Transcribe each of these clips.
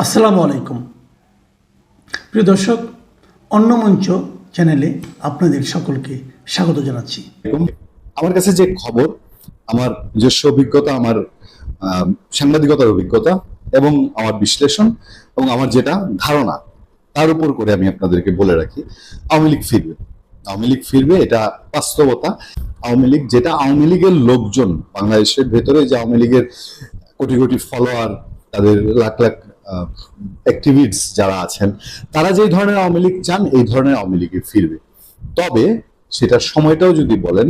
আসসালামু আলাইকুম প্রিয় দর্শক, অন্য মঞ্চ চ্যানেলে আপনাদের সকলকে স্বাগত জানাচ্ছি। আমার কাছে যে খবর, আমার নিজস্ব অভিজ্ঞতা, আমার সাংবাদিকতার অভিজ্ঞতা এবং আমার বিশ্লেষণ এবং আমার যেটা ধারণা, তার উপর করে আমি আপনাদেরকে বলে রাখি, আওয়ামী লীগ ফিরবে। আওয়ামী লীগ ফিরবে, এটা বাস্তবতা। আওয়ামী লীগ, যেটা আওয়ামী লীগের লোকজন, বাংলাদেশের ভেতরে যে আওয়ামী লীগের কোটি কোটি ফলোয়ার, তাদের লাখ লাখ অ্যাক্টিভিস্ট যারা আছেন, তারা যে ধরনের আওয়ামী লীগ চান, এই ধরনের আওয়ামী লীগে ফিরবে। তবে সেটার সময়টাও যদি বলেন,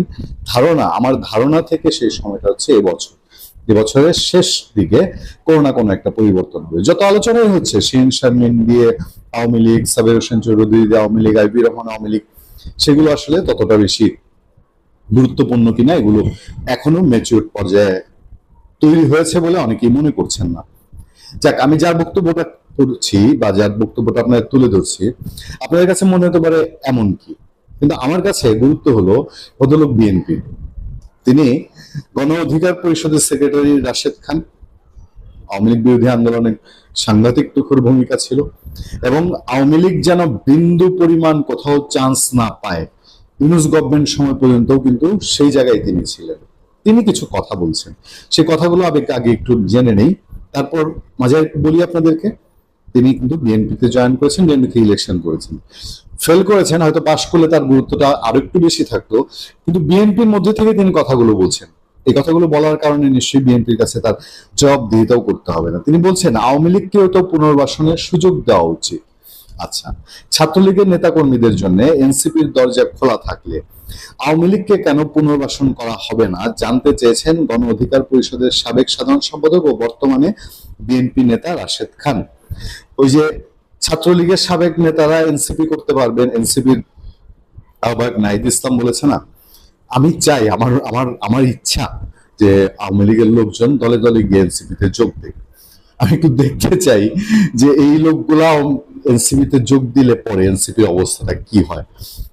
আমার ধারণা থেকে সেই সময়টা হচ্ছে এবছরের শেষ দিকে কোনো না কোনো একটা পরিবর্তন হবে। যত আলোচনাই হচ্ছে শিরিন শারমিন দিয়ে আওয়ামী লীগ, সাবের হোসেন চৌধুরী দিয়ে আওয়ামী লীগ, আইবি রহমান আওয়ামী লীগ, সেগুলো আসলে ততটা বেশি গুরুত্বপূর্ণ কিনা, এগুলো এখনো ম্যাচিউর পর্যায়ে তৈরি হয়েছে বলে অনেকেই মনে করছেন না। যাক, আমি যার বক্তব্যটা করছি বা যার বক্তব্যটা আপনাদের তুলে ধরছি, আপনাদের কাছে মনে হতে পারে এমন কি, কিন্তু আমার কাছে গুরুত্ব হলো ভদ্রলোক বিএনপি। তিনি গণ অধিকার পরিষদের সেক্রেটারি রাশেদ খান, আওয়ামী লীগ বিরোধী আন্দোলনে সাংঘাতিক তুখর ভূমিকা ছিল এবং আওয়ামী লীগ যেন বিন্দু পরিমাণ কোথাও চান্স না পায়, ইউনূস গভর্নমেন্ট সময় পর্যন্ত কিন্তু সেই জায়গায় তিনি ছিলেন। তিনি কিছু কথা বলছেন, সেই কথাগুলো আগে একটু জেনে নেই, তারপর মজায় বলি আপনাদেরকে। তিনি কিন্তু বিএনপিতে জয়েন করেছেন, বিএনপিতে ইলেকশন করেছেন, ফেল করেছেন, হয়তো পাশ করলে তার গুরুত্বটা আরো একটু বেশি থাকতো, কিন্তু বিএনপির মধ্যে থেকে তিনি কথাগুলো বলছেন। এই কথাগুলো বলার কারণে নিশ্চয়ই বিএনপির কাছে তার জবাবদিহিতাও করতে হবে না। তিনি বলছেন আওয়ামী লীগকেও তো পুনর্বাসনের সুযোগ দেওয়া উচিত। আচ্ছা, ছাত্রলীগের নেতাকর্মীদের জন্য এনসিপির দরজা খোলা থাকলে আওয়ামী লীগকে কেন পুনর্বাসন করা হবে না, জানতে চেয়েছেন গণ অধিকার পরিষদের সাবেক সাধারণ সম্পাদক ও বর্তমানে বিএনপি নেতা রাশেদ খান। ওই যে ছাত্রলীগের সাবেক নেতারা এনসিপি করতে পারবেন, এনসিপির আহ্বায়ক নাহিদ ইসলাম বলেছে না, আমি চাই, আমার আমার আমার ইচ্ছা যে আওয়ামী লীগের লোকজন দলে দলে গিয়ে এনসিপিতে যোগ দেয়। আমি একটু দেখতে চাই যে এই লোকগুলা এনসিপিতে যোগ দিলে পরে এনসিপির অবস্থাটা কি হয়,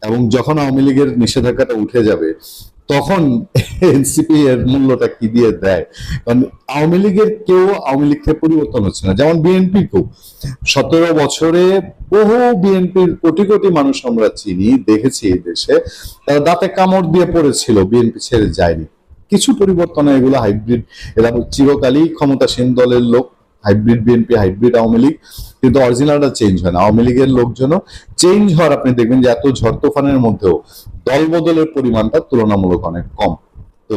এবং যখন আওয়ামী লীগের নিষেধাজ্ঞাটা উঠে যাবে তখন এনসিপি এর মূল্যটা কি দিয়ে দেয়। কারণ আওয়ামী লীগের কেউ আওয়ামী লীগ থেকে পরিবর্তন হচ্ছে না, যেমন বিএনপি কেউ 17 বছরে বহু বিএনপির কোটি কোটি মানুষ আমরা চিনি, দেখেছি এই দেশে, তারা দাঁতে কামড় দিয়ে পড়েছিল, বিএনপি ছেড়ে যায়নি। কিছু পরিবর্তনে এগুলো হাইব্রিড, এরা চিরকালই ক্ষমতাসীন দলের লোক, hybrid BNP, hybrid Awami League, কিন্তু অরিজিনালটা চেঞ্জ হয় না। আওয়ামী লীগের লোকজনও চেঞ্জ হওয়ার, আপনি দেখবেন যে এত ঝড় তুফানের মধ্যেও দল বদলের পরিমাণটা তুলনামূলক অনেক কম। তো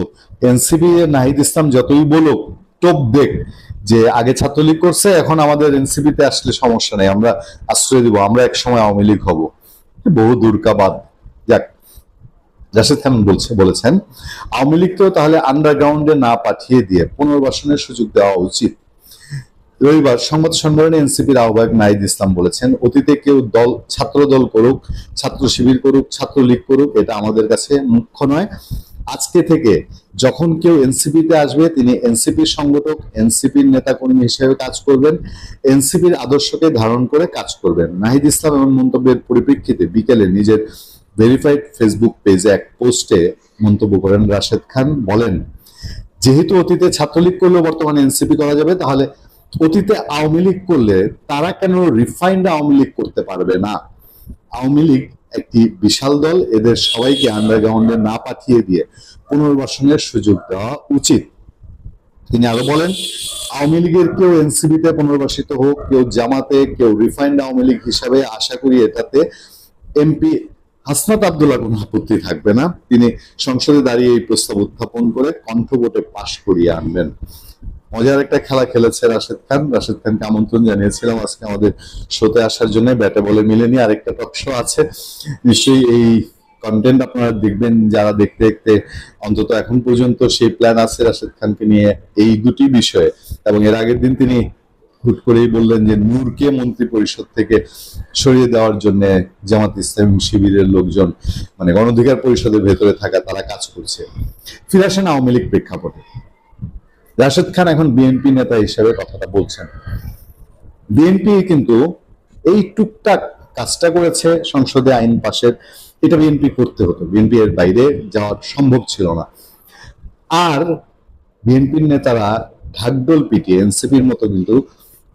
এনসিপি নাহিদ ইসলাম যতই বলুক, টোপ দেখ যে আগে ছাত্রলীগ করছে, এখন আমাদের এনসিপিতে আসলে সমস্যা নেই, আমরা আশ্রয় দিব, আমরা এক সময় আওয়ামী লীগ হব, বহু দূরকাবাদ। যাক, রাশেদ খান বলেছেন আওয়ামী লীগকেও তাহলে আন্ডারগ্রাউন্ডে না পাঠিয়ে দিয়ে পুনর্বাসনের সুযোগ দেওয়া উচিত। রবিবার সংবাদ সম্মেলনে এনসিপির আহ্বায়ক নাহিদ ইসলাম বলেছেন, অতীতে কেউ ছাত্র দল করুক, ছাত্র শিবির করুক, ছাত্রলীগ করুক, এটা আমাদের কাছে মুখ্য নয়। আজকে থেকে যখন কেউ এনসিপিতে আসবে, তিনি এনসিপির সংগঠক, এনসিপির নেতাকর্মী হিসেবে কাজ করবেন, এনসিপির আদর্শকে ধারণ করে কাজ করবেন। নাহিদ ইসলাম এমন মন্তব্যের পরিপ্রেক্ষিতে বিকেলে নিজের ভেরিফাইড ফেসবুক পেজে এক পোস্টে মন্তব্য করেন রাশেদ খান। বলেন, যেহেতু অতীতে ছাত্রলীগ করলেও বর্তমানে এনসিপি করা যাবে, তাহলে অতীতে আওয়ামী লীগ করলে তারা কেন রিফাইন্ড আওয়ামী লীগ করতে পারবে না? আওয়ামী লীগ একটি বিশাল দল, এদের সবাইকে আন্ডারগ্রাউন্ডে না পাঠিয়ে দিয়ে পুনর্বাসনের সুযোগ দেওয়া উচিত। তিনি আরো বলেন, আওয়ামী লীগের কেউ এনসিপিতে পুনর্বাসিত হোক, কেউ জামাতে, কেউ রিফাইন্ড আওয়ামী লীগ হিসাবে, আশা করি এটাতে এমপি হাসনাত আব্দুল্লাহ কোনো আপত্তি থাকবে না। তিনি সংসদে দাঁড়িয়ে এই প্রস্তাব উত্থাপন করে কণ্ঠভোটে পাশ করিয়ে আনবেন। মজার একটা খেলা খেলেছে রাশেদ খান। রাশেদ খানকে আমন্ত্রণ জানিয়েছিলাম আজকে আমাদের শোতে আসার জন্য, ব্যাটে বলে মিলেনি, আরেকটা টক শো আছে, নিশ্চয়ই এই কন্টেন্ট আপনারা দেখবেন, যারা দেখতে দেখতে অন্তত এখন পর্যন্ত সেই প্ল্যান আছে রাশেদ খানকে নিয়ে এই দুটি বিষয়ে। এবং এর আগের দিন তিনি হুট করেই বললেন যে নূরকে মন্ত্রী পরিষদ থেকে সরিয়ে দেওয়ার জন্য জামাত ইসলামী শিবিরের লোকজন, মানে গণ অধিকার পরিষদের ভেতরে থাকা, তারা কাজ করছে। ফিরে আসেন আওয়ামী লীগ প্রেক্ষাপটে। রাশেদ খান এখন বিএনপি নেতা হিসেবে কথাটা বলছেন। বিএনপি কিন্তু এই টুকটাক কাজটা করেছে, সংসদে আইন পাশের, এটা বিএনপি করতে হতো, বিএনপি এর বাইরে যাওয়া সম্ভব ছিল না। আর বিএনপির নেতারা ঢাকঢোল পিটিয়ে এনসিপির মতো কিন্তু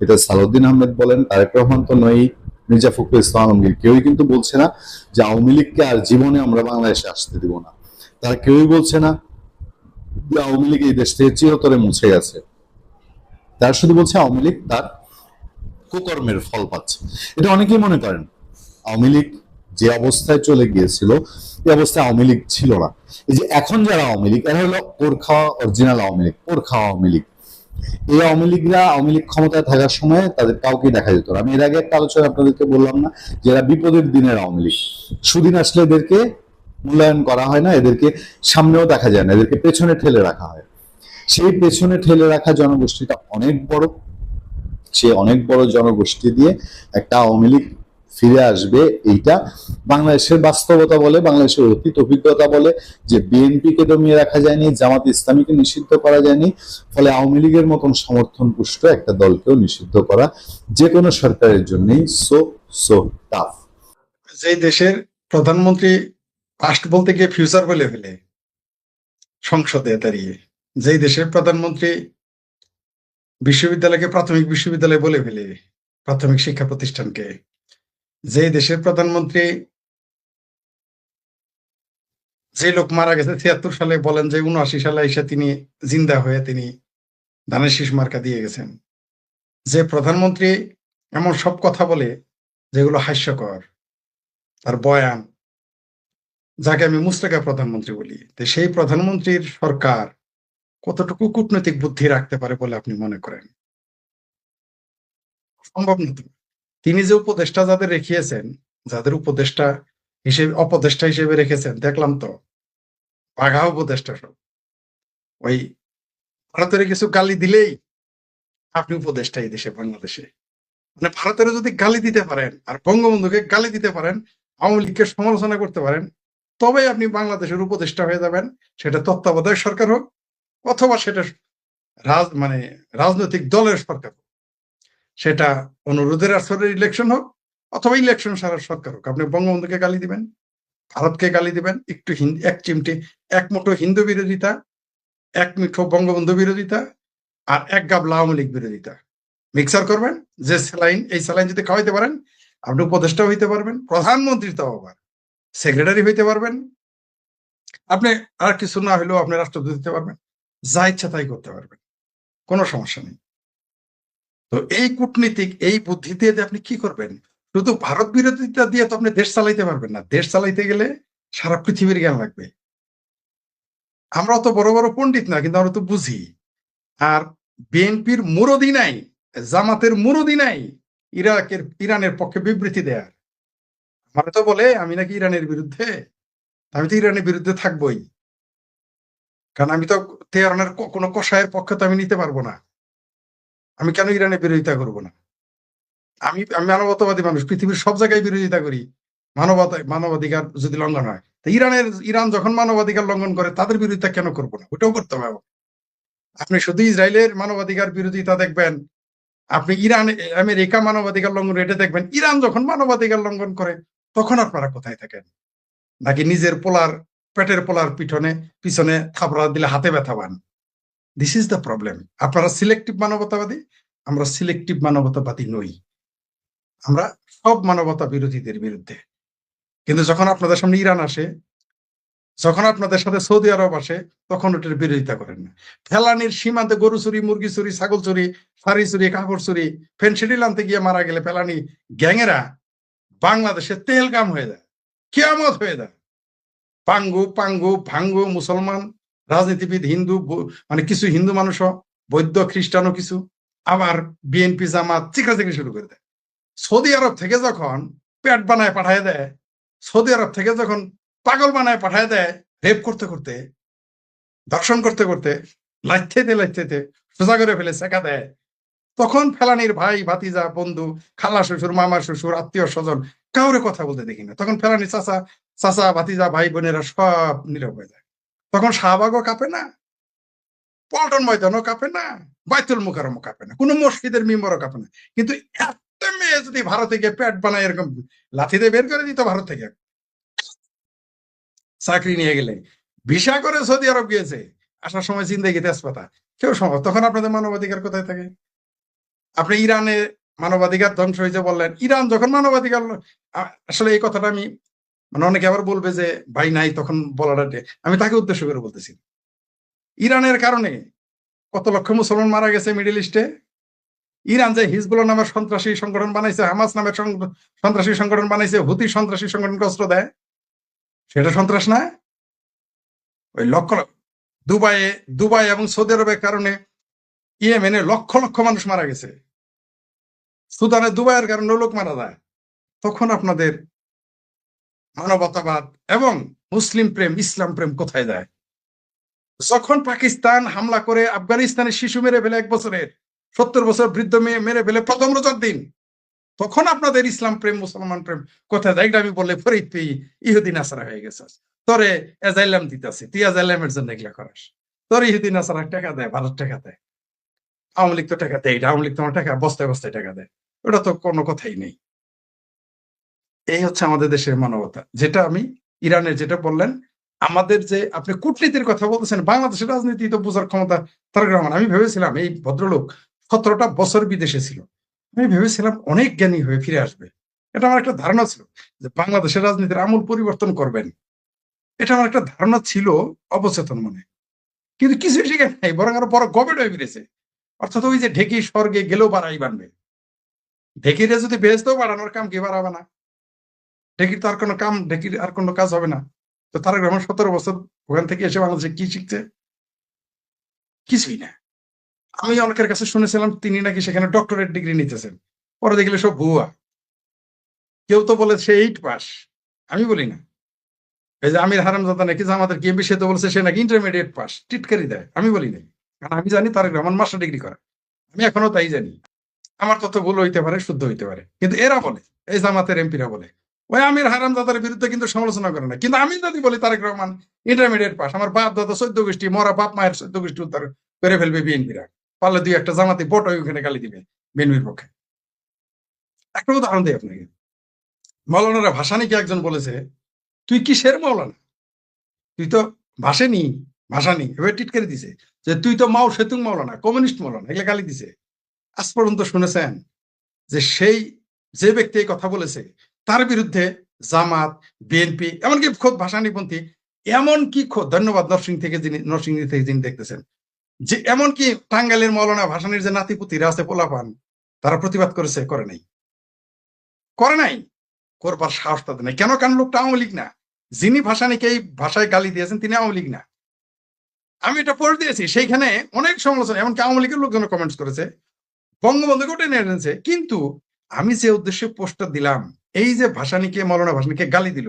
এটা সালাউদ্দিন আহমেদ বলেন, তারেক রহমান তো নয়, মির্জা ফখরুল ইসলাম আলমগীর, কেউই কিন্তু বলছে না যে আওয়ামী লীগকে আর জীবনে আমরা বাংলাদেশে আসতে দিব না। তারা কেউই বলছে না যে আওয়ামী লীগ এই দেশ থেকে চিরতরে মুছে গেছে। তারা শুধু বলছে আওয়ামী লীগ তার কুকর্মের ফল পাচ্ছে। এটা অনেকেই মনে করেন আওয়ামী লীগ যে অবস্থায় চলে গিয়েছিল এই অবস্থায় আওয়ামী লীগ ছিল না। এই যে এখন যারা আওয়ামী লীগ, এরা হলো পোরখা অরিজিনাল আওয়ামী লীগ, পোরখা আওয়ামী লীগ। এই আওয়ামী লীগরা আওয়ামী লীগ ক্ষমতায় থাকার সময় তাদের কাউকে দেখা যেত না। আমি এর আগে একটা আলোচনা আপনাদেরকে বললাম না, যারা বিপদের দিনের আওয়ামী লীগ, সুদিন আসলে এদেরকে মূল্যায়ন করা হয় না, এদেরকে সামনেও দেখা যায় না, এদেরকে পেছনে ঠেলে রাখা হয়। সেই পেছনে ঠেলে রাখা জনগোষ্ঠীটা অনেক বড়, সে অনেক বড় জনগোষ্ঠী দিয়ে একটা আওয়ামী লীগ ফিরে আসবে। এইটা বাংলাদেশের বাস্তবতা বলে, বাংলাদেশের অতীত অভিজ্ঞতা বলে যে বিএনপিকে দমিয়ে রাখা যায়নি, জামাত ইসলামীকে নিষিদ্ধ করা যায়নি, ফলে আওয়ামী লীগের মতন সমর্থন পুষ্ট একটা দলকেও নিষিদ্ধ করা যে কোনো সরকারের জন্যই সো টাফ। যে দেশের প্রধানমন্ত্রী পাস্ট বলতে গিয়ে ফিউচার বলে ফেলে সংসদে দাঁড়িয়ে, যেই দেশের প্রধানমন্ত্রী বিশ্ববিদ্যালয়কে প্রাথমিক বিশ্ববিদ্যালয় বলে ফেলে, প্রাথমিক শিক্ষা প্রতিষ্ঠানকে, যে দেশের প্রধানমন্ত্রী, যে লোক মারা গেছে ৭৬ সালে, বলেন যে ৭৯ সালে এসে তিনি জিন্দা হয়ে তিনি ধানের শীষ মার্কা দিয়ে গেছেন, যে প্রধানমন্ত্রী এমন সব কথা বলে যেগুলো হাস্যকর, তার বয়ান, যাকে আমি মুস্তাকা প্রধানমন্ত্রী বলি, তো সেই প্রধানমন্ত্রীর সরকার কতটুকু কূটনৈতিক বুদ্ধি রাখতে পারে বলে আপনি মনে করেন? সম্ভব না তো। তিনি যে উপদেষ্টা যাদের রেখিয়েছেন, যাদের উপদেষ্টা হিসেবে অপদেষ্টা হিসেবে রেখেছেন, দেখলাম তো বাঘা উপদেষ্টা সব। ওই ভারতের কিছু গালি দিলেই আপনি উপদেষ্টা এই দেশে, বাংলাদেশে। মানে ভারতের যদি গালি দিতে পারেন আর বঙ্গবন্ধুকে গালি দিতে পারেন, আওয়ামী লীগকে সমালোচনা করতে পারেন, তবে আপনি বাংলাদেশের উপদেষ্টা হয়ে যাবেন। সেটা তত্ত্বাবধায়ক সরকার হোক অথবা সেটা মানে রাজনৈতিক দলের সরকার হোক, সেটা অনুরোধের আসরের ইলেকশন হোক অথবা ইলেকশন সারার সরকার হোক, আপনি বঙ্গবন্ধুকে গালি দিবেন, ভারতকে গালি দিবেন, একটু এক চিমটি, এক মুঠো হিন্দু বিরোধিতা, এক মুঠো বঙ্গবন্ধু বিরোধিতা, আর এক গাবলা আওয়ামী লীগ বিরোধিতা মিক্সার করবেন। যে স্যালাইন, এই স্যালাইন যদি খাওয়াইতে পারেন, আপনি উপদেষ্টা হইতে পারবেন, প্রধানমন্ত্রী তো আবার সেক্রেটারি হইতে পারবেন, আপনি আর কিছু না হলেও আপনি রাষ্ট্রদূত দিতে পারবেন, যা ইচ্ছা তাই করতে পারবেন, কোনো সমস্যা নেই। তো এই কূটনীতিক, এই বুদ্ধি দিয়ে আপনি কি করবেন? শুধু ভারত বিরোধিতা দিয়ে তো আপনি দেশ চালাইতে পারবেন না। দেশ চালাইতে গেলে সারা পৃথিবীর জ্ঞান লাগবে। আমরা তো বড় বড় পণ্ডিত না, কিন্তু আমরা তো বুঝি। আর বিএনপির মুরদি নাই, জামাতের মুরদি নাই ইরানের পক্ষে বিবৃতি দেয়ার। আমার তো বলে আমি নাকি ইরানের বিরুদ্ধে, আমি তো ইরানের বিরুদ্ধে থাকবোই, কারণ আমি তো তেহরানের কোনো কষায়ের পক্ষে তো আমি নিতে পারবো না। আমি কেন ইরানের বিরোধিতা করবো না? আমি আমি মানবতাবাদী মানুষ, পৃথিবীর সব জায়গায় বিরোধিতা করি মানবাধিকার যদি লঙ্ঘন হয়। তো ইরান যখন মানবাধিকার লঙ্ঘন করে, তাদের বিরোধিতা কেন করবো না? ওটাও করতে হবে। আপনি শুধু ইসরায়েলের মানবাধিকার বিরোধিতা দেখবেন, আপনি আমেরিকা মানবাধিকার লঙ্ঘন এটা দেখবেন। ইরান যখন মানবাধিকার লঙ্ঘন করে, তখন আপনারা কোথায় থাকেন? নাকি নিজের পেটের পোলার পিছনে থাপড়া দিলে হাতে ব্যথা পান? This is the problem. আপনারা সিলেক্টিভ মানবতাবাদী, আমরা সিলেক্টিভ মানবতাবাদী নই। আমরা সব মানবতা বিরোধীদের বিরুদ্ধে। কিন্তু যখন আপনাদের সামনে ইরান আসে, যখন আপনাদের সাথে সৌদি আরব আসে, তখন ওটার বিরোধিতা করেন না। ফেলানির সীমান্তে গরু চুরি, মুরগি চুরি, ছাগল চুরি, শাড়ি চুরি, কাপড় চুরি, ফেন্সিডিল আনতে গিয়ে মারা গেলে ফেলানি গ্যাংয়েরা বাংলাদেশে তেল কাম হয়ে যায়, কিয়ামত হয়ে যায়। ভাঙ্গু মুসলমান, রাজনীতিবিদ, হিন্দু, মানে কিছু হিন্দু মানুষও, বৌদ্ধ খ্রিস্টানও কিছু, আবার বিএনপি জামাত চিকরাচিকরি শুরু করে দেয়। সৌদি আরব থেকে যখন পেট বানায় পাঠায় দেয়, সৌদি আরব থেকে যখন পাগল বানায় পাঠায় দেয়, রেপ করতে করতে, ধর্ষণ করতে করতে, লাইতে সোজা করে ফেলে শেখা দেয়, তখন ফেলানির ভাই, ভাতিজা, বন্ধু, খালা শ্বশুর, মামা শ্বশুর, আত্মীয় স্বজন কাউরে কথা বলতে দেখি না। তখন ফেলানির চাচা, ভাতিজা, ভাই বোনেরা সব নীরব হয়ে যায়। তখন শাহবাগও কাঁপে না, পল্টন ময়দানও কাঁপে না, বাইতুল মুকাররমও কাঁপে না, কোনো মসজিদের মিম্বরও কাঁপে না। কিন্তু একটা মেয়ে যদি ভারতে গিয়ে পেট বানায় এরকম লাথি দিয়ে বের করে দিত ভারত থেকে, চাকরি নিয়ে গেলে, ভিসা করে সৌদি আরব গিয়েছে, আসার সময় জিন্দেগি তেজপাতা, কেউ সম্ভব। তখন আপনাদের মানবাধিকার কোথায় থাকে? আপনি ইরানে মানবাধিকার ধ্বংস হয়েছে বললেন, ইরান যখন মানবাধিকার আসলে এই কথাটা আমি মানে অনেকে আবার বলবে যে ভাই নাই তখন বলাটা আমি তাকে উদ্দেশ্য করে বলতেছি। ইরানের কারণে কত লক্ষ মুসলমান মারা গেছে মিডল ইস্টে। ইরান যে হিজবুল্লাহ নামের সন্ত্রাসী সংগঠন বানাইছে, হামাস নামের সন্ত্রাসী সংগঠন বানাইছে, হুতি সন্ত্রাসী সংগঠনকে অস্ত্র দেয়, সেটা সন্ত্রাস না? ওই লক্ষ দুবাই এবং সৌদি আরবের কারণে ইয়েমেনে লক্ষ লক্ষ মানুষ মারা গেছে, সুদানে দুবাইয়ের কারণে লোক মারা যায়। তখন আপনাদের মানবতাবাদ এবং মুসলিম প্রেম, ইসলাম প্রেম কোথায় যায়? যখন পাকিস্তান হামলা করে আফগানিস্তানের শিশু মেরে ফেলে 1 বছরের, 70 বছর বৃদ্ধ মেয়ে মেরে ফেলে প্রথম রোজার দিন, তখন আপনাদের ইসলাম প্রেম, মুসলমান প্রেম কোথায় যায়? এটা আমি বললে ফরিদ তুই ইহুদি নাসারা হয়ে গেছিস, তোরে এজাইলাম দিতেছি, তুই এজাইলামের জন্য এগুলা করাস, তোর ইহুদি নাসারা টাকা দেয়, ভারত টাকা দেয়, আওয়ামী লীগ তো টাকা দেয়, আওয়ামী লীগ তোমার টাকা বস্তায় বস্তায় টাকা দেয়, ওটা তো কোনো কথাই নেই। এই হচ্ছে আমাদের দেশের মানবতা। যেটা আমি ইরানের যেটা বললেন, আমাদের যে আপনি কূটনীতির কথা বলতেছেন, বাংলাদেশের রাজনীতি তো বোঝার ক্ষমতা তারেক রহমান। আমি ভেবেছিলাম এই ভদ্রলোক 17টা বছর বিদেশে ছিল, আমি ভেবেছিলাম অনেক জ্ঞানী হয়ে ফিরে আসবে। এটা আমার একটা ধারণা ছিল যে বাংলাদেশের রাজনীতির আমূল পরিবর্তন করবেন, এটা আমার একটা ধারণা ছিল অবচেতন মনে। কিন্তু কিছু শিখে নাই, বরং আরো বড় গবেট হয়ে ফিরেছে। অর্থাৎ ওই যে ঢেকি স্বর্গে গেলেও বাড়াই বানবে, ঢেকিরে যদি বেহেস্তেও বাড়ানোর কাম কি বাড়াবে না? ঢেকির তো আর কোনো কাম, ঢেকির আর কোনো কাজ হবে না। তো তারেক রহমান 17 বছর ওখান থেকে এসে বাংলাদেশে কি শিখছে? কিছুই না। আমি অনেকের কাছে শুনেছিলাম তিনি নাকি সেখানে ডক্টরেট ডিগ্রি নিতেছেন, পরে দেখলে সব ভুয়া। কেউ তো বলে সে 8 পাস, আমি বলি না। এই যে আমির হারামজাদা নাকি আমাদের কেমপি, সে তো বলছে সে নাকি ইন্টারমিডিয়েট পাস, টিটকারি দেয়, আমি বলি নাই। কারণ আমি জানি তারেক রহমান মাস্টার ডিগ্রি করা, আমি এখনো তাই জানি। আমার তত ভুল হইতে পারে, শুদ্ধ হইতে পারে, কিন্তু এরা বলে, এই জামাতের এমপিরা বলে ওই আমির হারামজাদার বিরুদ্ধে কিন্তু সমালোচনা করে না। কিন্তু আমি যদি বলি তারেক রহমান ইন্টারমিডিয়েট পাস, আমার বাপ দাদা 14 গোষ্ঠী মরা বাপ মায়ের 14 গোষ্ঠী উদ্ধার করে ফেলবে বিএনপিরা, পারলে 2-1টা জামাতি ভোট ওখানে গালি দিবে বিএনপির পক্ষে। একটা উদাহরণ দিই আপনাকে। মৌলানারা ভাসানীকে একজন বলেছে, তুই কিসের মৌলানা, তুই তো ভাসেনি, ভাসানি এবার টিটকারি দিছে যে তুই তো মাও সেতুং মৌলানা, কমিউনিস্ট মৌলানা, এগুলো গালি দিছে। আজ পর্যন্ত শুনেছেন যে সেই যে ব্যক্তি এই কথা বলেছে তার বিরুদ্ধে জামাত, বিএনপি, এমনকি খোদ ভাসানীপন্থী, এমনকি খোদ ধন্যবাদ নরসিংদী থেকে যিনি দেখতেছেন, যে এমনকি টাঙ্গাইলের মৌলানা ভাসানীর যে নাতিপুতিরা আছে পোলাপান, তারা প্রতিবাদ করেছে? করে নাই, করে নাই, করবার সাহস তাদের নেই। কেন? কারণ লোকটা আওয়ামী লীগ না। যিনি ভাসানীকে এই ভাষায় গালি দিয়েছেন তিনি আওয়ামী লীগ না। আমি এটা পড়ে দিয়েছি, সেইখানে অনেক সমালোচনা, এমনকি আওয়ামী লীগের লোকজন কমেন্টস করেছে, বঙ্গবন্ধুকে ওটাই নিয়ে এনেছে। কিন্তু আমি যে উদ্দেশ্যে পোস্টটা দিলাম, এই যে ভাসানীকে, মৌলানা ভাসানীকে গালি দিল,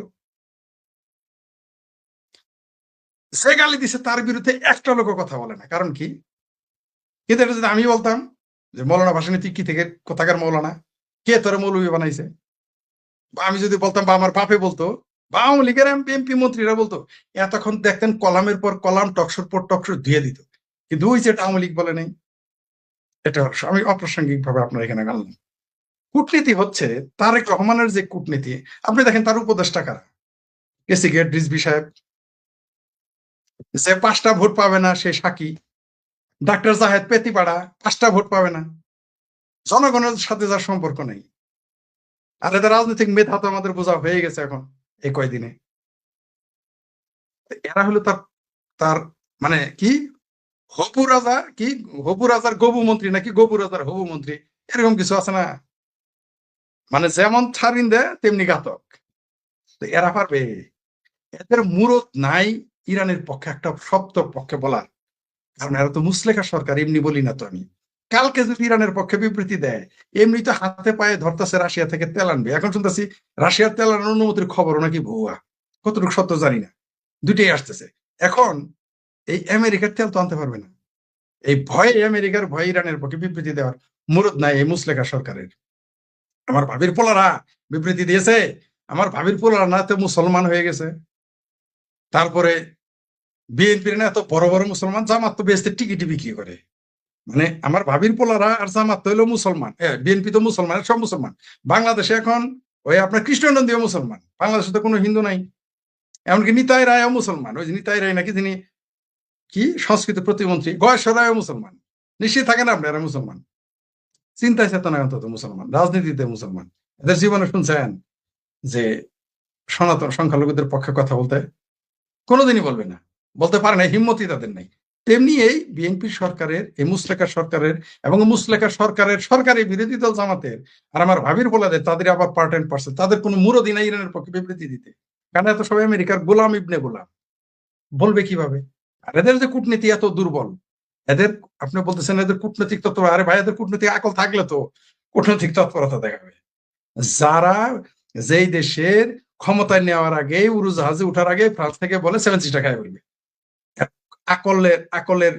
সে গালি দিছে তার বিরুদ্ধে একটা লোক কথা বলে না। কারণ কি? কিন্তু এটা যদি আমি বলতাম যে মৌলানা ভাসানী তুই কি থেকে কোথাকার মৌলানা, কে তোর মৌলবী বানাইছে, বা আমি যদি বলতাম, বা আমার বাপে বলতো, বা আওয়ামী লীগের এমপি মন্ত্রীরা বলতো, এতক্ষণ দেখতেন কলামের পর কলাম, টকশোর পর টকশোর ধুয়ে দিত। কিন্তু ওই যে আওয়ামী লীগ বলে নেই, এটা আমি অপ্রাসঙ্গিক ভাবে আপনার এখানে গাললাম। কূটনীতি হচ্ছে তারেক রহমানের যে কূটনীতি, আপনি দেখেন তার উপদেষ্টা কারা? এসিগেট রিজভী সাহেব, যে 5টা ভোট পাবে না সে সাকি, ডাক্তার জাহেদ পেতিপাড়া 5টা ভোট পাবে না, জনগণের সাথে যার সম্পর্ক নেই। আর এদের রাজনৈতিক মেধা তো আমাদের বোঝা হয়ে গেছে এখন এই কয়দিনে। এরা হলো তার তার মানে কি, হবু রাজা, কি হবু রাজার গবু মন্ত্রী, নাকি গবু রাজার হবু মন্ত্রী, এরকম কিছু আছে না? মানে যেমন ছাড়িন দেয় তেমনি ঘাতক। তো এরা পারবে? এদের মুরত নাই ইরানের পক্ষে একটা শব্দ পক্ষে বলার। কারণ এরা তো মুসলেখা সরকার, এমনি বলি না তো আমি। কালকে যদি ইরানের পক্ষে বিবৃতি দেয়, এমনি তো হাতে পায়ে ধরতেছে রাশিয়া থেকে তেল আনবে। এখন শুনতেছি রাশিয়ার তেল আনার অনুমতির খবরও নাকি ভুয়া, কতটুকু সত্য জানি না, দুইটাই আসতেছে। এখন এই আমেরিকার তেল তো আনতে পারবে না। এই ভয়ে, আমেরিকার ভয়ে ইরানের পক্ষে বিবৃতি দেওয়ার মুরত নাই এই মুসলেখা সরকারের। আমার ভাবির পোলারা বিবৃতি দিয়েছে, আমার ভাবির পোলারা না তো মুসলমান হয়ে গেছে। তারপরে বিএনপির না এত বড় বড় মুসলমান, জামাত তো বেহেশতের টিকিটি বিক্রি করে। মানে আমার ভাবির পোলারা আর জামাত তো হইলো মুসলমান, বিএনপি তো মুসলমান, সব মুসলমান। বাংলাদেশে এখন ওই আপনার কৃষ্ণনন্দীয় মুসলমান, বাংলাদেশে তো কোনো হিন্দু নাই। এমনকি নিতাই রায়ও মুসলমান, ওই যে নিতাই রায় নাকি যিনি কি সংস্কৃতি প্রতিমন্ত্রী, গয়েশ্বর রায়ও মুসলমান। নিশ্চয়ই থাকেন আপনি, এরা মুসলমান। চিন্তায় চেতনা অন্তত মুসলমান, রাজনীতিতে মুসলমান। এদের জীবনে শুনছেন যে সনাতন সংখ্যালঘুদের পক্ষে কথা বলতে? কোনোদিনই বলবে না, বলতে পারে না, হিম্মতই তাদের নাই। তেমনি এই বিএনপি সরকারের, এই মুসলেকা সরকারের এবং মুসলেকা সরকারের সরকারি বিরোধী দল জামাতের আর আমার ভাবির বলাদের, তাদের আবার পার্ট এন্ড পার্সেল, তাদের কোনো মুরদি নাই ইরানের পক্ষে বিবৃতি দিতে, কারণ এত সবাই আমেরিকার গোলাম ইবনে গোলাম, বলবে কিভাবে? আর এদের যে কূটনীতি এত দুর্বল, এদের আপনি বলতেছেন এদের কূটনৈতিক তৎপর, আরে ভাই এদের কূটনৈতিক আকল থাকলে তো কূটনৈতিক তৎপরতা দেখাবে। যারা যেই দেশের ক্ষমতায় নেওয়ার আগে, উড়োজাহাজে উঠার আগে ফ্রান্স থেকে বলে 7 সিটার খায় বলবে। আকলের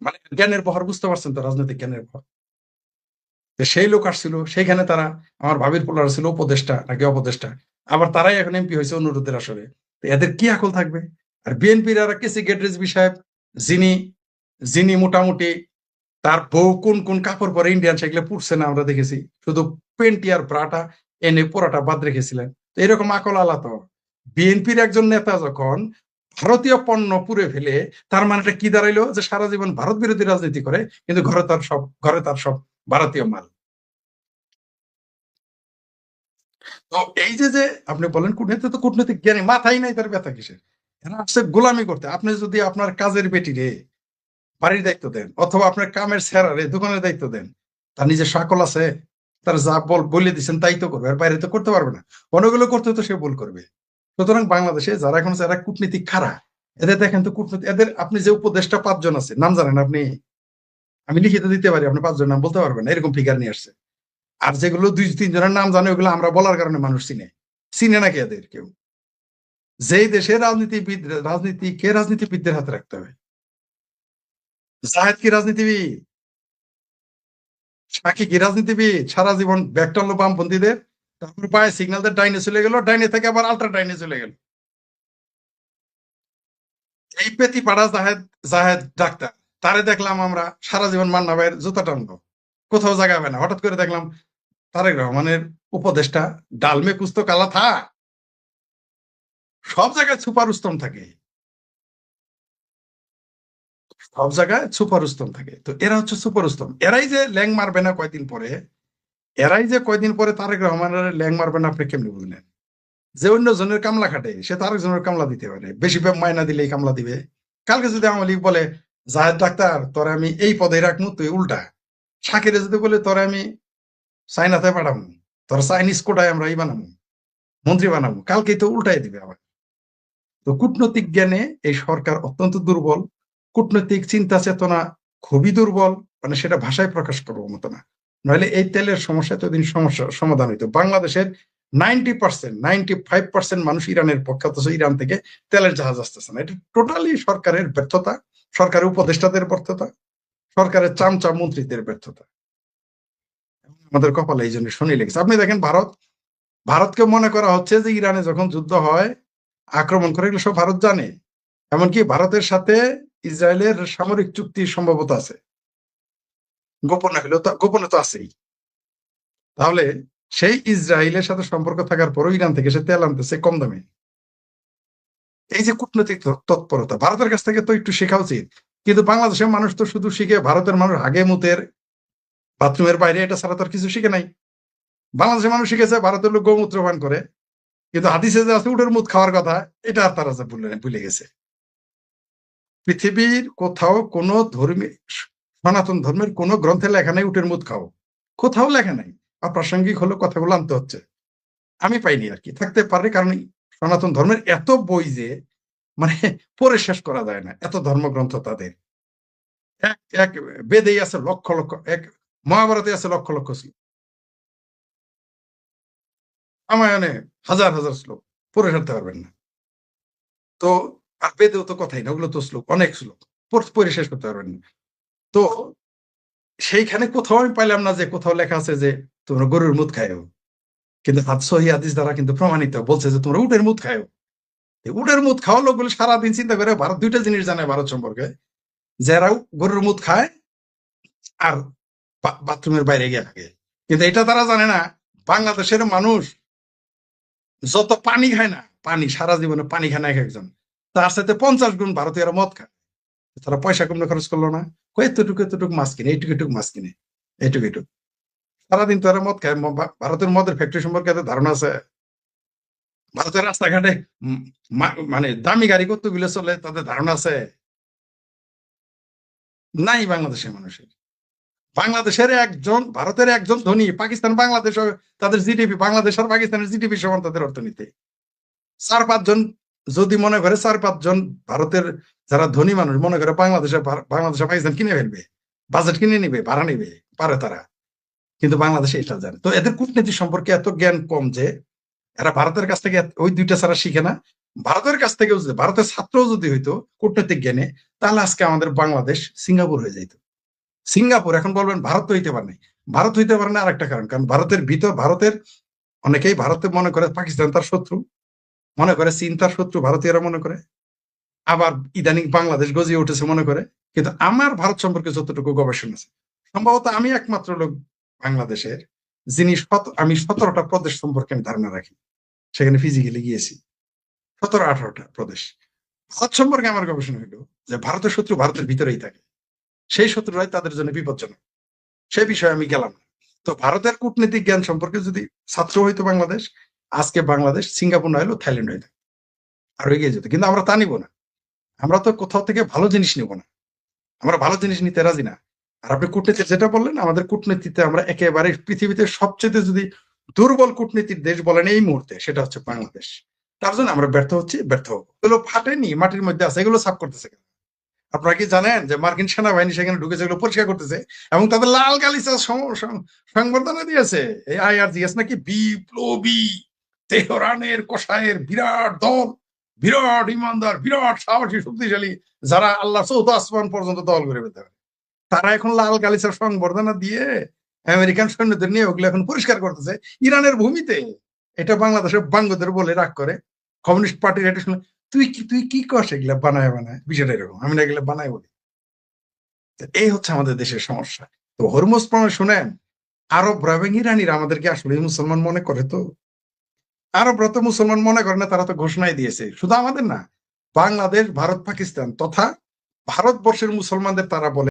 মানে জ্ঞানের বহর বুঝতে পারছেন তো, রাজনৈতিক জ্ঞানের বহর। সেই লোক আসছিল, সেইখানে তারা আমার ভাবির পোলার ছিল উপদেষ্টা নাকি অপদেষ্টা, আবার তারাই এখন এমপি হয়েছে অনুরোধের আসরে। এদের কি আকল থাকবে? আর বিএনপির আর কেসি গেটরিজভি সাহেব, যিনি যিনি মোটামুটি তার বউ কোন কোন কাপড় পরে ইন্ডিয়ান, সেগুলো পুড়ছে না আমরা দেখেছি, শুধু পেন্টি আর ব্রাটা এনে পোড়াটা বাদ রেখেছিলেন। তো এরকম আকল আলা তো বিএনপির একজন নেতা যখন ভারতীয় পণ্য পুড়ে ফেলে, তার মানেটা কি দাঁড়াইলো? যে সারা জীবন ভারত বিরোধী রাজনীতি করে, কিন্তু ঘরে তার সব ভারতীয় মাল। তো এই যে আপনি বলেন কূটনীতি, তো কূটনৈতিক জ্ঞানী মাথাই নাই, তার ব্যথা কিসের? এরা আসছে গোলামি করতে। আপনি যদি আপনার কাজের বেটি রে বাড়ির দায়িত্ব দেন, অথবা আপনার কামের সেরারে দোকানের দায়িত্ব দেন, তার নিজের সকল আছে, তার যা বলে দিচ্ছেন তাই তো করবে, আর বাইরে তো করতে পারবে না। অন্যগুলো করতে তো সে ভুল করবে। সুতরাং বাংলাদেশে যারা এখন যারা কূটনীতিক খারা, এদের দেখেন তো কূটনীতি, এদের আপনি যে উপদেষ্টা 5 জন আছে, নাম জানেন আপনি? আমি লিখিত দিতে পারি, আপনি 5 জন নাম বলতে পারবেন না, এরকম ফিগার নিয়ে আসছে। আর যেগুলো 2-3 জনের নাম জানে, ওগুলো আমরা বলার কারণে মানুষ চিনে নাকি এদের কেউ? যেই দেশের রাজনীতিবিদদের হাতে রাখতে হবে। জাহেদ কি রাজনীতিবিদ? সাকি কি রাজনীতিবিদ? সারা জীবন ব্যাকটাল বামপন্থীদের, তারপর পায়ে সিগন্যালদের ডাইনে চলে গেল, ডাইনে থেকে আবার আল্ট্রা ডাইনে চলে গেল। এই পেতি পাড়া জাহেদ ডাক্তার, তারে দেখলাম আমরা সারা জীবন মান্না ভাইয়ের জুতা টানবো, কোথাও জাগাবে না। হঠাৎ করে দেখলাম তারেক রহমানের উপদেষ্টা, ডালমে কুস্তো কালা থা, সব জায়গায় সুপার উস্তম থাকে, সব জায়গায় সুপার উস্তম থাকে। তো এরা হচ্ছে সুপার উস্তম। এরাই যে ল্যাং মারবে না কয়দিন পরে, তারেক রহমানের ল্যাং মারবে না, আপনি কেমনি বুঝলেন? যে অন্য জনের কামলা খাটে, সে তো আরেকজনের কামলা দিতে পারে, বেশি মায়না দিলেই কামলা দিবে। কালকে যদি আওয়ামী লীগ বলে জাহেদ ডাক্তার তোরে আমি এই পদে রাখবো, তুই উল্টা শাকিরে যদি বলে তোরে আমি চাইনাতে পাঠাবো, তোর চাইনিজ কোটায় আমরা বানাবো, মন্ত্রী বানাবো, কালকেই তো উল্টাই দিবে আবার। তো কূটনৈতিক জ্ঞানে এই সরকার অত্যন্ত দুর্বল, কূটনৈতিক চিন্তা চেতনা খুবই দুর্বল, মানে সেটা ভাষায় প্রকাশ করবো মতো না। নইলে এই তেলের সমস্যা এতদিন সমস্যার সমাধান হইতো। বাংলাদেশের 95% মানুষ ইরানের পক্ষে, অথচ ইরান থেকে তেলের জাহাজ আসতেছে না। এটা টোটালি সরকারের ব্যর্থতা, সরকারের উপদেষ্টাদের ব্যর্থতা, সরকারের চামচা মন্ত্রীদের ব্যর্থতা। আমাদের কপালে এই জন্য শনি লেগেছে। আপনি দেখেন ভারতকে মনে করা হচ্ছে যে ইরানে যখন যুদ্ধ হয় আক্রমণ করে, এগুলো সব ভারত জানে। এমনকি ভারতের সাথে ইসরায়েলের সামরিক চুক্তি সম্ভবত আছে, গোপনে তো আছেই। তাহলে সেই ইসরায়েলের সাথে সম্পর্ক থাকার পরও ইরান থেকে সে তেল আনতেছে কম দামে। এই যে কূটনৈতিক তৎপরতা, ভারতের কাছ থেকে তো একটু শেখা উচিত। কিন্তু বাংলাদেশের মানুষ তো শুধু শিখে ভারতের মানুষ হাগে মুতের বাথরুমের বাইরে, এটা ছাড়া তো আর কিছু শিখে নাই। বাংলাদেশের মানুষ শিখেছে ভারতের লোক গোমূত্র পান করে, কিন্তু হাদিসে যে আছে উটের মুত খাওয়ার কথা, এটা আর তারা ভুলে গেছে। পৃথিবীর কোথাও কোনো সনাতন ধর্মের কোন গ্রন্থে লেখা নাই উটের মুত খাও, কোথাও লেখা নাই। অপ্রাসঙ্গিক হলো কথাগুলো আনতে হচ্ছে, আমি পাইনি আর কি, থাকতে পারে। কারণ সনাতন ধর্মের এত বই যে মানে পড়ে শেষ করা যায় না, এত ধর্মগ্রন্থ তাদের। এক এক বেদেই আছে লক্ষ লক্ষ, এক মহাভারতে আছে লক্ষ লক্ষ শ্লোক, রামায়ণে হাজার হাজার শ্লোক, পড়ে সারতে পারবেন না। তো আর বেদেও তো কথাই না, ওগুলো তো শ্লোক, অনেক শ্লোক, পড়ে শেষ করতে পারবেন না। তো সেইখানে কোথাও আমি পাইলাম না যে কোথাও লেখা আছে যে তোমরা গরুর মুদ খায়ও। কিন্তু সহিহ হাদিস দ্বারা কিন্তু প্রমাণিত, বলছে যে তোমরা উটের মুদ খায়ও। উটের মুদ খাওয়া লোকগুলো সারাদিন চিন্তা করে ভারত, দুইটা জিনিস জানে ভারত সম্পর্কে, যারা গরুর মুদ খায় আর বাথরুমের বাইরে গিয়ে থাকে। কিন্তু এটা তারা জানে না বাংলাদেশের মানুষ যত পানি খায় না, পানি সারা জীবনে পানি খায় না এক একজন, তার সাথে 50 গুণ ভারতীয়রা মদ খায়। তারা পয়সা কমে খরচ করলো না, এতটুকু মাছ কিনে, এইটুকু মাছ কিনে। এইটুকু সারাদিন তো এরা মদ খায়। ভারতের মদের ফ্যাক্টরি সম্পর্কে এত ধারণা আছে? ভারতের রাস্তাঘাটে মানে দামি গাড়ি কতগুলো চলে তাদের ধারণা আছে? নাই বাংলাদেশের মানুষের। বাংলাদেশের একজন, ভারতের একজন ধনী, পাকিস্তান বাংলাদেশ তাদের জিডিপি, বাংলাদেশ আর পাকিস্তানের জিডিপি সমান তাদের অর্থনীতি। 4-5 জন যদি মনে করে 4-5 জন ভারতের যারা ধনী মানুষ মনে করে বাংলাদেশে পাকিস্তান কিনে ফেলবে, বাজেট কিনে নিবে, ভাড়া নিবে, পারে তারা। কিন্তু বাংলাদেশে এটা জানে। তো এদের কূটনীতি সম্পর্কে এত জ্ঞান কম যে এরা ভারতের কাছ থেকে ওই দুইটা ছাড়া শিখে না। ভারতের কাছ থেকেও যদি, ভারতের ছাত্রও যদি হইতো কূটনৈতিক জ্ঞানে, তাহলে আজকে আমাদের বাংলাদেশ সিঙ্গাপুর হয়ে যাইত। সিঙ্গাপুর এখন বলবেন ভারত তো হইতে পারে নাই। ভারত হইতে পারে না আরেকটা কারণ, কারণ ভারতের ভিতর, ভারতের অনেকেই ভারতে মনে করে পাকিস্তান তার শত্রু, মনে করে চীন তার শত্রু, ভারতীয়রা মনে করে। আবার ইদানিং বাংলাদেশ গজিয়ে উঠেছে মনে করে। কিন্তু আমার ভারত সম্পর্কে যতটুকু গবেষণা আছে, সম্ভবত আমি একমাত্র লোক বাংলাদেশের যিনি আমি 17টা প্রদেশ সম্পর্কে আমি ধারণা রাখি। সেখানে ফিজিক্যালি গিয়েছি 17-18টা প্রদেশ। ভারত সম্পর্কে আমার গবেষণা হলো যে ভারতের শত্রু ভারতের ভিতরেই থাকে, সেই শত্রুরাই তাদের জন্য বিপজ্জনক। সেই বিষয়ে আমি গেলাম না। তো ভারতের কূটনৈতিক জ্ঞান সম্পর্কে যদি ছাত্র হইতো বাংলাদেশ, আজকে বাংলাদেশ সিঙ্গাপুর না হলেও থাইল্যান্ড হইতো, আর এগিয়ে যেত। কিন্তু আমরা তা নিব না। আমরা তো কোথাও থেকে ভালো জিনিস নিব না, আমরা ভালো জিনিস নিতে রাজি না। আর আপনি কূটনীতি যেটা বললেন, আমাদের কূটনীতিতে আমরা একেবারে পৃথিবীতে সবচেয়ে যদি দুর্বল কূটনীতির দেশ বলেন এই মুহূর্তে, সেটা হচ্ছে বাংলাদেশ। তার জন্য আমরা ব্যর্থ হচ্ছি, ব্যর্থ হবো। এগুলো ফাটেনি, মাটির মধ্যে আছে, এগুলো সাফ করতেছে কেন? আপনারা কি জানেন যে মার্কিন সেনাবাহিনী সেখানে ঢুকেছে, এগুলো পরিষ্কার করতেছে এবং তাদের লাল গালিচা সংবর্ধনা দিয়েছে। এই IRGS নাকি বিপ্লবী তেহরানের কসাইয়ের বিরাট দল, বিরাট ইমানদার, বিরাট সাহসী, শক্তিশালী, যারা আল্লাহ চৌদ্দ আসমান পর্যন্ত দল করে ফেলতে পারে। তারা এখন লাল গালিচার সংবর্ধনা দিয়ে আমেরিকান সৈন্যদের নিয়ে ওগুলো এখন পরিষ্কার করতেছে ইরানের ভূমিতে। এটা বাংলাদেশের বাঙ্গদের বলে রাগ করে কমিউনিস্ট পার্টির, এটা শুনে তুই কি কস এগুলা বানায় বিষয়টা এরকম, আমি না এগুলো বানাই বলি। এই হচ্ছে আমাদের দেশের সমস্যা। তো হরমুজ প্রণয় শুনেন, আরবরা এবং ইরানিরা আমাদেরকে আসলে মুসলমান মনে করে। তো আরবরা তো মুসলমান মনে করে না, তারা তো ঘোষণাই দিয়েছে। শুধু আমাদের না, বাংলাদেশ, ভারত, পাকিস্তান তথা ভারতবর্ষের মুসলমানদের তারা বলে